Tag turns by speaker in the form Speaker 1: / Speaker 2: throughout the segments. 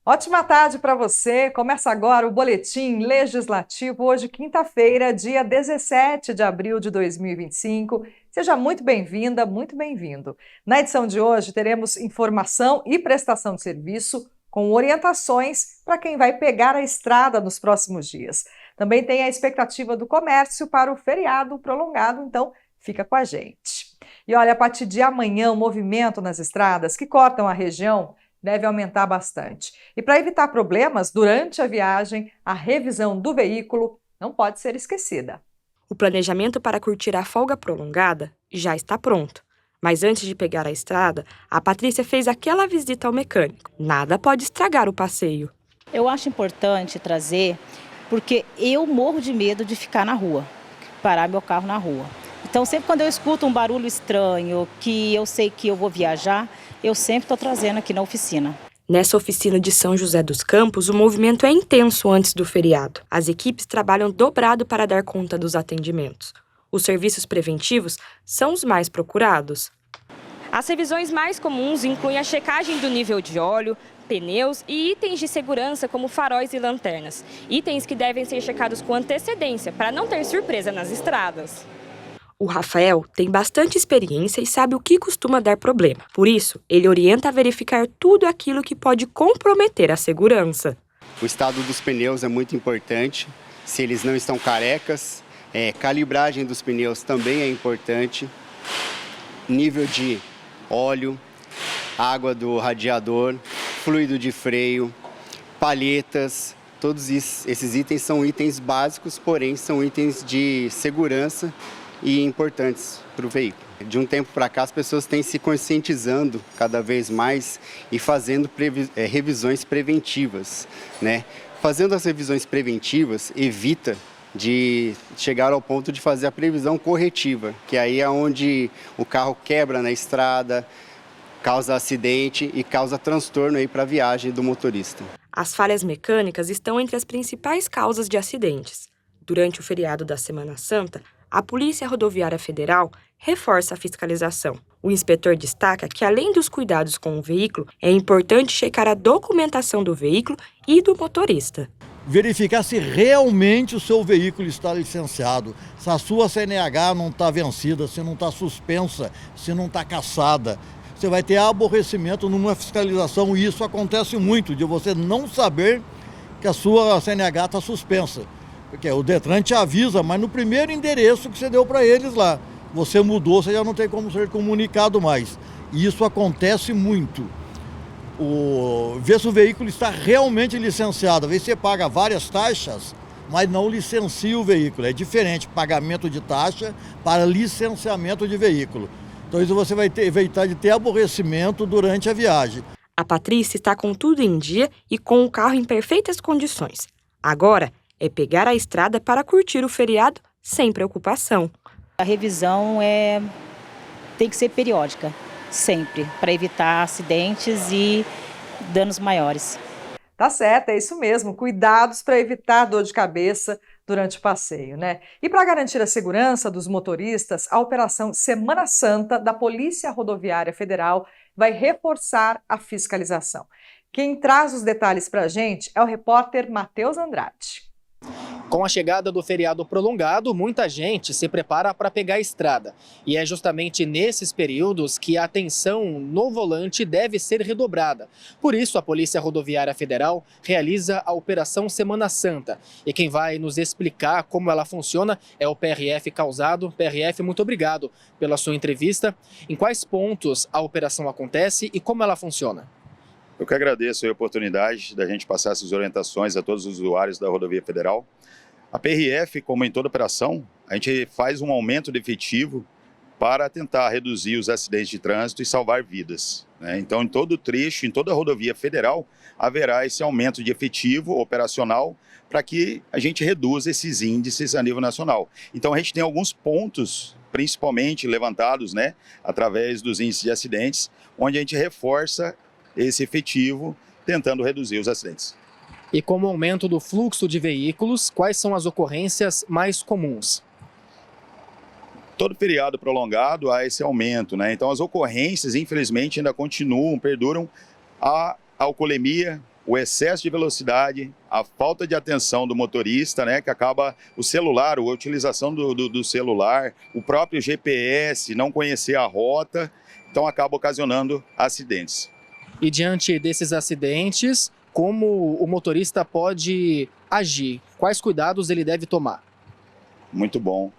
Speaker 1: Ótima tarde para você. Começa agora o Boletim Legislativo, hoje, quinta-feira, dia 17 de abril de 2025. Seja muito bem-vinda, muito bem-vindo. Na edição de hoje, teremos informação e prestação de serviço com orientações para quem vai pegar a estrada nos próximos dias. Também tem a expectativa do comércio para o feriado prolongado, então fica com a gente. E olha, a partir de amanhã, o movimento nas estradas que cortam a região deve aumentar bastante. E para evitar problemas durante a viagem, a revisão do veículo não pode ser esquecida.
Speaker 2: O planejamento para curtir a folga prolongada já está pronto. Mas antes de pegar a estrada, a Patrícia fez aquela visita ao mecânico. Nada pode estragar o passeio.
Speaker 3: Eu acho importante trazer, porque eu morro de medo de ficar na rua, parar meu carro na rua. Então, sempre quando eu escuto um barulho estranho, que eu sei que eu vou viajar, eu sempre estou trazendo aqui na oficina.
Speaker 2: Nessa oficina de São José dos Campos, o movimento é intenso antes do feriado. As equipes trabalham dobrado para dar conta dos atendimentos. Os serviços preventivos são os mais procurados. As revisões mais comuns incluem a checagem do nível de óleo, pneus e itens de segurança como faróis e lanternas. Itens que devem ser checados com antecedência para não ter surpresa nas estradas. O Rafael tem bastante experiência e sabe o que costuma dar problema. Por isso, ele orienta a verificar tudo aquilo que pode comprometer a segurança.
Speaker 4: O estado dos pneus é muito importante, se eles não estão carecas. Calibragem dos pneus também é importante. Nível de óleo, água do radiador, fluido de freio, palhetas. Todos esses itens são itens básicos, porém são itens de segurança e importantes para o veículo. De um tempo para cá, as pessoas têm se conscientizando cada vez mais e fazendo revisões preventivas, né? Fazendo as revisões preventivas, evita de chegar ao ponto de fazer a previsão corretiva, que aí é onde o carro quebra na estrada, causa acidente e causa transtorno aí para a viagem do motorista.
Speaker 2: As falhas mecânicas estão entre as principais causas de acidentes. Durante o feriado da Semana Santa, a Polícia Rodoviária Federal reforça a fiscalização. O inspetor destaca que, além dos cuidados com o veículo, é importante checar a documentação do veículo e do motorista.
Speaker 5: Verificar se realmente o seu veículo está licenciado, se a sua CNH não está vencida, se não está suspensa, se não está cassada. Você vai ter aborrecimento numa fiscalização e isso acontece muito, de você não saber que a sua CNH está suspensa. Porque o Detran te avisa, mas no primeiro endereço que você deu para eles lá, você mudou, você já não tem como ser comunicado mais. E isso acontece muito. Ver se o veículo está realmente licenciado. Às vezes você paga várias taxas, mas não licencia o veículo. É diferente, pagamento de taxa para licenciamento de veículo. Então isso você vai evitar de ter aborrecimento durante a viagem.
Speaker 2: A Patrícia está com tudo em dia e com o carro em perfeitas condições. Agora é pegar a estrada para curtir o feriado sem preocupação.
Speaker 3: A revisão tem que ser periódica, sempre, para evitar acidentes e danos maiores.
Speaker 1: Tá certo, é isso mesmo. Cuidados para evitar dor de cabeça durante o passeio, né? E para garantir a segurança dos motoristas, a Operação Semana Santa da Polícia Rodoviária Federal vai reforçar a fiscalização. Quem traz os detalhes para a gente é o repórter Matheus Andrade.
Speaker 6: Com a chegada do feriado prolongado, muita gente se prepara para pegar a estrada. E é justamente nesses períodos que a atenção no volante deve ser redobrada. Por isso, a Polícia Rodoviária Federal realiza a Operação Semana Santa. E quem vai nos explicar como ela funciona é o PRF Calzado. PRF, muito obrigado pela sua entrevista. Em quais pontos a operação acontece e como ela funciona?
Speaker 7: Eu que agradeço a oportunidade da gente passar essas orientações a todos os usuários da Rodovia Federal. A PRF, como em toda operação, a gente faz um aumento de efetivo para tentar reduzir os acidentes de trânsito e salvar vidas, né? Então, em todo o trecho, em toda a Rodovia Federal, haverá esse aumento de efetivo operacional para que a gente reduza esses índices a nível nacional. Então, a gente tem alguns pontos, principalmente levantados, né, através dos índices de acidentes, onde a gente reforça esse efetivo, tentando reduzir os acidentes.
Speaker 6: E com o aumento do fluxo de veículos, quais são as ocorrências mais comuns?
Speaker 7: Todo feriado prolongado há esse aumento, né? Então as ocorrências, infelizmente, ainda continuam, perduram. A alcoolemia o excesso de velocidade, a falta de atenção do motorista, né, que acaba o celular, a utilização do celular, o próprio GPS, não conhecer a rota, então acaba ocasionando acidentes.
Speaker 6: E diante desses acidentes, como o motorista pode agir? Quais cuidados ele deve tomar?
Speaker 7: Muito bom.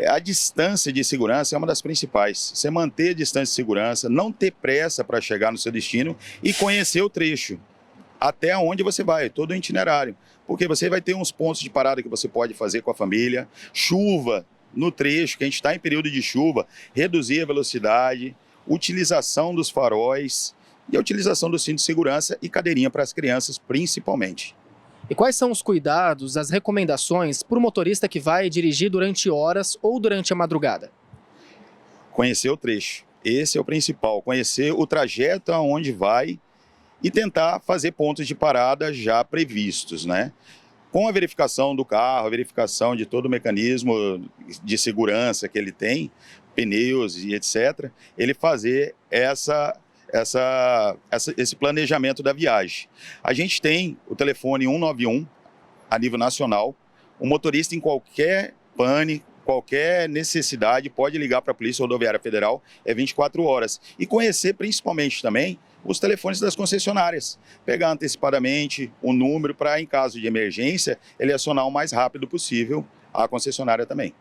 Speaker 7: A distância de segurança é uma das principais. Você manter a distância de segurança, não ter pressa para chegar no seu destino e conhecer o trecho, até onde você vai, todo o itinerário. Porque você vai ter uns pontos de parada que você pode fazer com a família, chuva no trecho, que a gente está em período de chuva, reduzir a velocidade, utilização dos faróis e a utilização do cinto de segurança e cadeirinha para as crianças, principalmente.
Speaker 6: E quais são os cuidados, as recomendações para o motorista que vai dirigir durante horas ou durante a madrugada?
Speaker 7: Conhecer o trecho, esse é o principal, conhecer o trajeto aonde vai e tentar fazer pontos de parada já previstos, né? Com a verificação do carro, a verificação de todo o mecanismo de segurança que ele tem, pneus e etc., ele fazer esse planejamento da viagem. A gente tem o telefone 191 a nível nacional. O motorista em qualquer pane, qualquer necessidade, pode ligar para a Polícia Rodoviária Federal, é 24 horas. E conhecer principalmente também os telefones das concessionárias. Pegar antecipadamente o número para, em caso de emergência, ele acionar o mais rápido possível a concessionária também.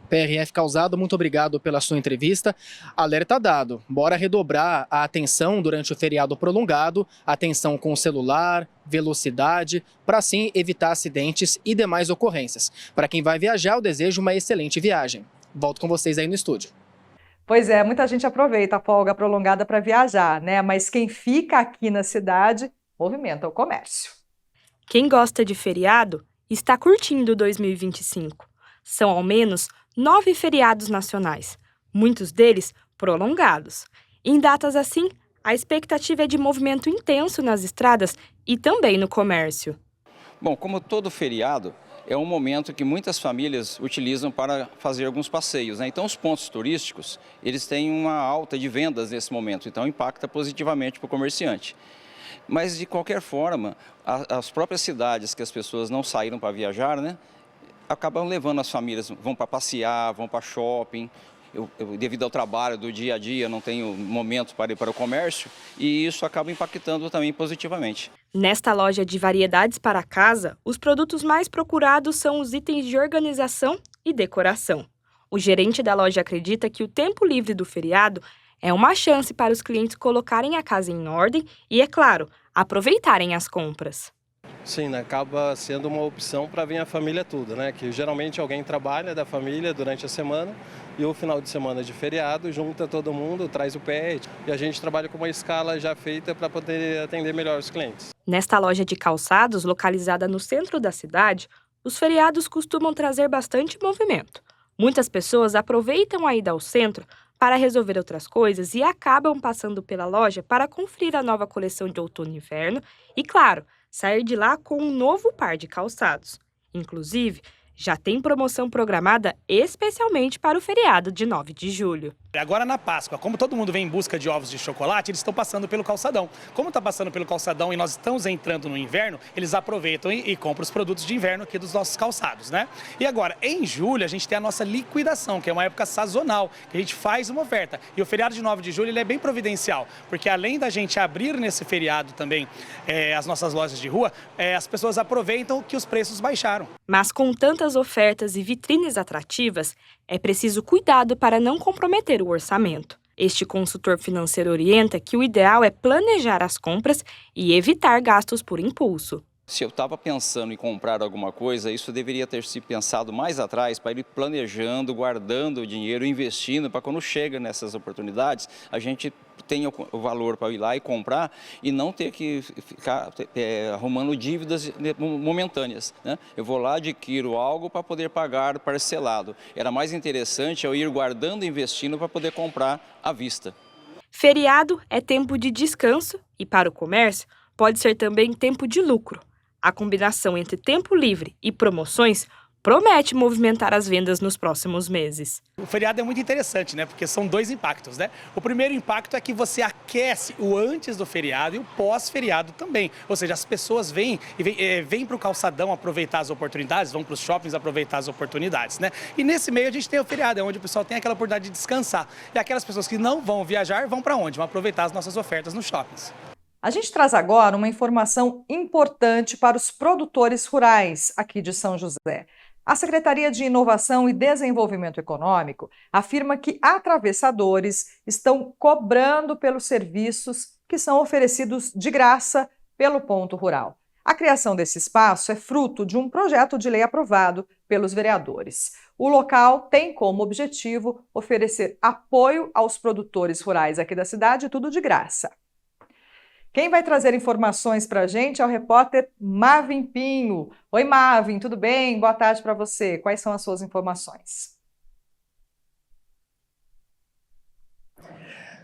Speaker 6: PRF Calçado, muito obrigado pela sua entrevista. Alerta dado, bora redobrar a atenção durante o feriado prolongado, atenção com o celular, velocidade, para assim evitar acidentes e demais ocorrências. Para quem vai viajar, eu desejo uma excelente viagem. Volto com vocês aí no estúdio.
Speaker 1: Pois é, muita gente aproveita a folga prolongada para viajar, né? Mas quem fica aqui na cidade movimenta o comércio.
Speaker 2: Quem gosta de feriado está curtindo 2025. São ao menos 9 feriados nacionais, muitos deles prolongados. Em datas assim, a expectativa é de movimento intenso nas estradas e também no comércio.
Speaker 8: Bom, como todo feriado, é um momento que muitas famílias utilizam para fazer alguns passeios, né? Então, os pontos turísticos, eles têm uma alta de vendas nesse momento, então impacta positivamente para o comerciante. Mas, de qualquer forma, as próprias cidades que as pessoas não saíram para viajar, né, acabam levando as famílias, vão para passear, vão para shopping. Eu, devido ao trabalho do dia a dia, não tenho momento para ir para o comércio e isso acaba impactando também positivamente.
Speaker 2: Nesta loja de variedades para casa, os produtos mais procurados são os itens de organização e decoração. O gerente da loja acredita que o tempo livre do feriado é uma chance para os clientes colocarem a casa em ordem e, é claro, aproveitarem as compras.
Speaker 9: Sim, né? Acaba sendo uma opção para vir a família toda, né? Que geralmente alguém trabalha da família durante a semana e o final de semana de feriado junta todo mundo, traz o pet e a gente trabalha com uma escala já feita para poder atender melhor os clientes.
Speaker 2: Nesta loja de calçados, localizada no centro da cidade, os feriados costumam trazer bastante movimento. Muitas pessoas aproveitam a ida ao centro para resolver outras coisas e acabam passando pela loja para conferir a nova coleção de outono e inverno e, claro, sair de lá com um novo par de calçados. Inclusive, já tem promoção programada especialmente para o feriado de 9 de julho.
Speaker 10: Agora na Páscoa, como todo mundo vem em busca de ovos de chocolate, eles estão passando pelo calçadão. Como está passando pelo calçadão e nós estamos entrando no inverno, eles aproveitam e compram os produtos de inverno aqui dos nossos calçados, né? E agora, em julho, a gente tem a nossa liquidação, que é uma época sazonal, que a gente faz uma oferta. E o feriado de 9 de julho ele é bem providencial, porque além da gente abrir nesse feriado também as nossas lojas de rua, as pessoas aproveitam que os preços baixaram.
Speaker 2: Mas com tantas ofertas e vitrines atrativas, é preciso cuidado para não comprometer o orçamento. Este consultor financeiro orienta que o ideal é planejar as compras e evitar gastos por impulso.
Speaker 8: Se eu estava pensando em comprar alguma coisa, isso deveria ter se pensado mais atrás para ir planejando, guardando o dinheiro, investindo, para quando chega nessas oportunidades, a gente tenha o valor para ir lá e comprar e não ter que ficar arrumando dívidas momentâneas, né? Eu vou lá, adquiro algo para poder pagar parcelado. Era mais interessante eu ir guardando e investindo para poder comprar à vista.
Speaker 2: Feriado é tempo de descanso e, para o comércio, pode ser também tempo de lucro. A combinação entre tempo livre e promoções promete movimentar as vendas nos próximos meses.
Speaker 10: O feriado é muito interessante, né? Porque são dois impactos, né? O primeiro impacto é que você aquece o antes do feriado e o pós-feriado também. Ou seja, as pessoas vêm para o calçadão aproveitar as oportunidades, vão para os shoppings aproveitar as oportunidades, né? E nesse meio a gente tem o feriado, é onde o pessoal tem aquela oportunidade de descansar. E aquelas pessoas que não vão viajar, vão para onde? Vão aproveitar as nossas ofertas nos shoppings.
Speaker 1: A gente traz agora uma informação importante para os produtores rurais aqui de São José. A Secretaria de Inovação e Desenvolvimento Econômico afirma que atravessadores estão cobrando pelos serviços que são oferecidos de graça pelo Ponto Rural. A criação desse espaço é fruto de um projeto de lei aprovado pelos vereadores. O local tem como objetivo oferecer apoio aos produtores rurais aqui da cidade, tudo de graça. Quem vai trazer informações para a gente é o repórter Marvin Pinho. Oi, Marvin, tudo bem? Boa tarde para você. Quais são as suas informações?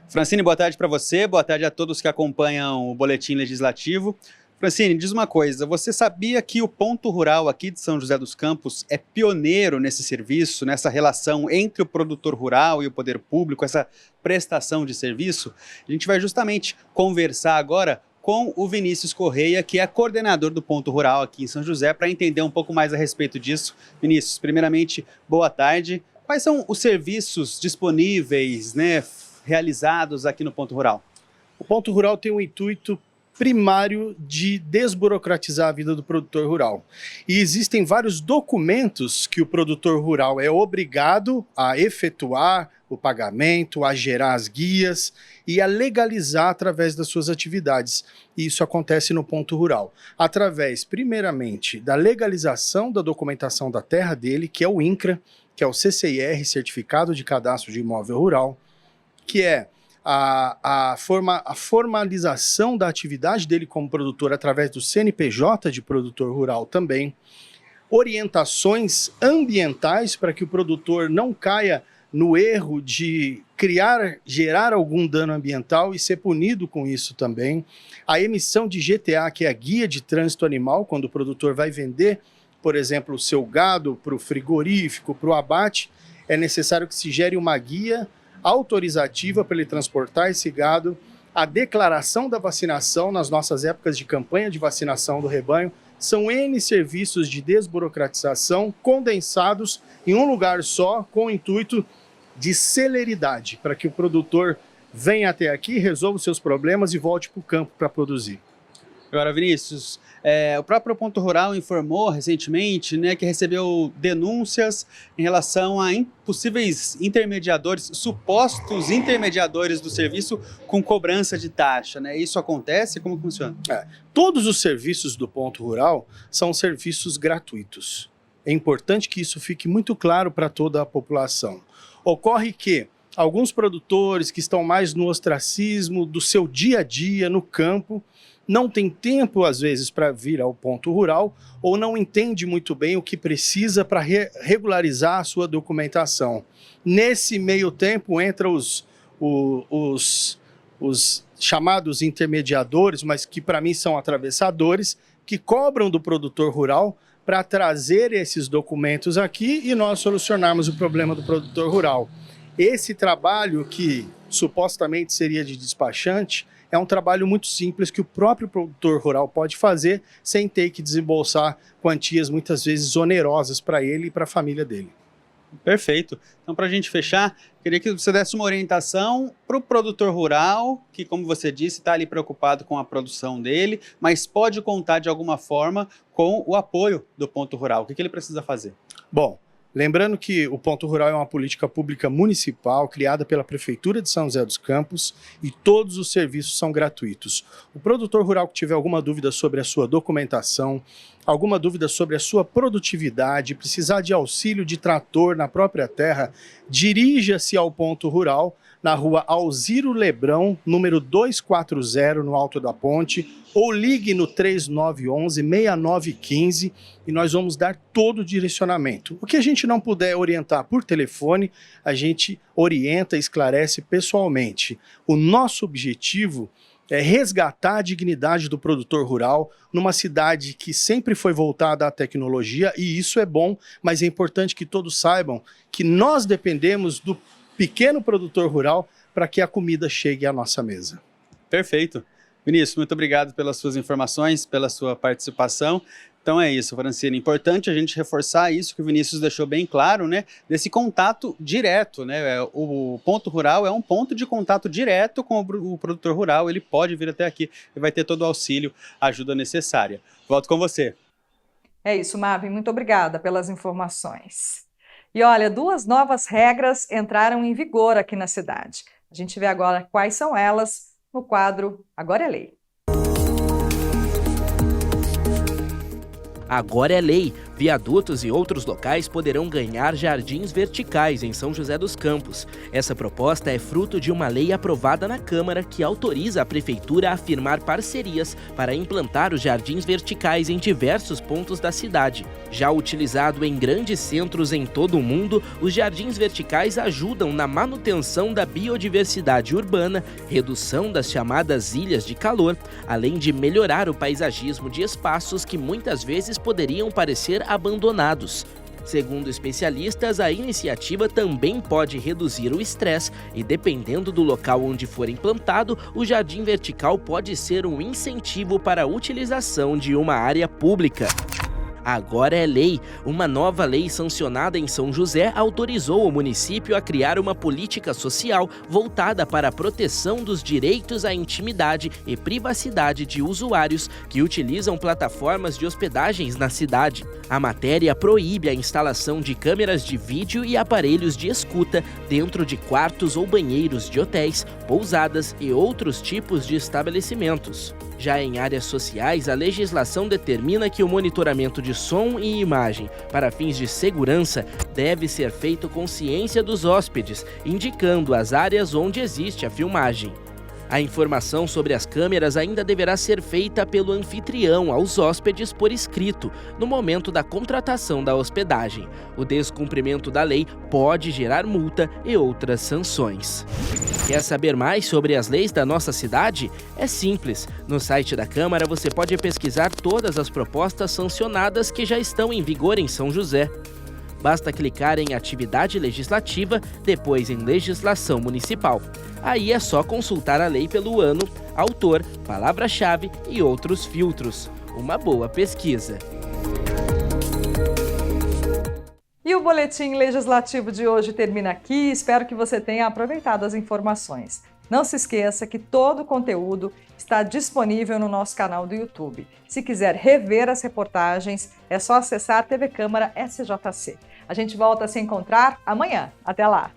Speaker 11: Francine, boa tarde para você. Boa tarde a todos que acompanham o Boletim Legislativo. Francine, diz uma coisa, você sabia que o Ponto Rural aqui de São José dos Campos é pioneiro nesse serviço, nessa relação entre o produtor rural e o poder público, essa prestação de serviço? A gente vai justamente conversar agora com o Vinícius Correia, que é coordenador do Ponto Rural aqui em São José, para entender um pouco mais a respeito disso. Vinícius, primeiramente, boa tarde. Quais são os serviços disponíveis, né, realizados aqui no Ponto Rural?
Speaker 12: O Ponto Rural tem um intuito primário de desburocratizar a vida do produtor rural. E existem vários documentos que o produtor rural é obrigado a efetuar o pagamento, a gerar as guias e a legalizar através das suas atividades. E isso acontece no Ponto Rural, através, primeiramente, da legalização da documentação da terra dele, que é o INCRA, que é o CCIR, Certificado de Cadastro de Imóvel Rural, que é a formalização da atividade dele como produtor através do CNPJ de produtor rural também, orientações ambientais para que o produtor não caia no erro de gerar algum dano ambiental e ser punido com isso também, a emissão de GTA, que é a Guia de Trânsito Animal, quando o produtor vai vender, por exemplo, o seu gado para o frigorífico, para o abate, é necessário que se gere uma guia autorizativa para ele transportar esse gado, a declaração da vacinação nas nossas épocas de campanha de vacinação do rebanho, são N serviços de desburocratização condensados em um lugar só, com o intuito de celeridade, para que o produtor venha até aqui, resolva os seus problemas e volte para o campo para produzir.
Speaker 11: Agora, Vinícius, o próprio Ponto Rural informou recentemente, né, que recebeu denúncias em relação a possíveis intermediadores, supostos intermediadores do serviço com cobrança de taxa, né? Isso acontece? Como funciona?
Speaker 12: Todos os serviços do Ponto Rural são serviços gratuitos. É importante que isso fique muito claro para toda a população. Ocorre que alguns produtores que estão mais no ostracismo do seu dia a dia no campo não tem tempo, às vezes, para vir ao Ponto Rural ou não entende muito bem o que precisa para regularizar a sua documentação. Nesse meio tempo, entra os chamados intermediadores, mas que para mim são atravessadores, que cobram do produtor rural para trazer esses documentos aqui e nós solucionarmos o problema do produtor rural. Esse trabalho, que supostamente seria de despachante, é um trabalho muito simples que o próprio produtor rural pode fazer sem ter que desembolsar quantias muitas vezes onerosas para ele e para a família dele.
Speaker 11: Perfeito. Então, para a gente fechar, queria que você desse uma orientação para o produtor rural, que, como você disse, está ali preocupado com a produção dele, mas pode contar de alguma forma com o apoio do Ponto Rural. O que ele precisa fazer?
Speaker 12: Bom, lembrando que o Ponto Rural é uma política pública municipal criada pela Prefeitura de São José dos Campos e todos os serviços são gratuitos. O produtor rural que tiver alguma dúvida sobre a sua documentação, alguma dúvida sobre a sua produtividade, precisar de auxílio de trator na própria terra, dirija-se ao Ponto Rural, na rua Alziro Lebrão, número 240, no Alto da Ponte, ou ligue no 3911-6915 e nós vamos dar todo o direcionamento. O que a gente não puder orientar por telefone, a gente orienta e esclarece pessoalmente. O nosso objetivo resgatar a dignidade do produtor rural numa cidade que sempre foi voltada à tecnologia, e isso é bom, mas é importante que todos saibam que nós dependemos do pequeno produtor rural para que a comida chegue à nossa mesa.
Speaker 11: Perfeito. Vinícius, muito obrigado pelas suas informações, pela sua participação. Então é isso, Francine. Importante a gente reforçar isso que o Vinícius deixou bem claro, né? Desse contato direto, né? O ponto rural é um ponto de contato direto com o produtor rural. Ele pode vir até aqui e vai ter todo o auxílio, a ajuda necessária. Volto com você.
Speaker 1: É isso, Marvin. Muito obrigada pelas informações. E olha, 2 novas regras entraram em vigor aqui na cidade. A gente vê agora quais são elas no quadro Agora é Lei.
Speaker 13: Agora é lei. Viadutos e outros locais poderão ganhar jardins verticais em São José dos Campos. Essa proposta é fruto de uma lei aprovada na Câmara que autoriza a Prefeitura a firmar parcerias para implantar os jardins verticais em diversos pontos da cidade. Já utilizado em grandes centros em todo o mundo, os jardins verticais ajudam na manutenção da biodiversidade urbana, redução das chamadas ilhas de calor, além de melhorar o paisagismo de espaços que muitas vezes poderiam parecer abandonados. Segundo especialistas, a iniciativa também pode reduzir o estresse e, dependendo do local onde for implantado, o jardim vertical pode ser um incentivo para a utilização de uma área pública. Agora é lei. Uma nova lei sancionada em São José autorizou o município a criar uma política social voltada para a proteção dos direitos à intimidade e privacidade de usuários que utilizam plataformas de hospedagens na cidade. A matéria proíbe a instalação de câmeras de vídeo e aparelhos de escuta dentro de quartos ou banheiros de hotéis, pousadas e outros tipos de estabelecimentos. Já em áreas sociais, a legislação determina que o monitoramento de som e imagem para fins de segurança deve ser feito com ciência dos hóspedes, indicando as áreas onde existe a filmagem. A informação sobre as câmeras ainda deverá ser feita pelo anfitrião aos hóspedes por escrito, no momento da contratação da hospedagem. O descumprimento da lei pode gerar multa e outras sanções. Quer saber mais sobre as leis da nossa cidade? É simples. No site da Câmara você pode pesquisar todas as propostas sancionadas que já estão em vigor em São José. Basta clicar em Atividade Legislativa, depois em Legislação Municipal. Aí é só consultar a lei pelo ano, autor, palavra-chave e outros filtros. Uma boa pesquisa.
Speaker 1: E o Boletim Legislativo de hoje termina aqui. Espero que você tenha aproveitado as informações. Não se esqueça que todo o conteúdo está disponível no nosso canal do YouTube. Se quiser rever as reportagens, é só acessar a TV Câmara SJC. A gente volta a se encontrar amanhã. Até lá!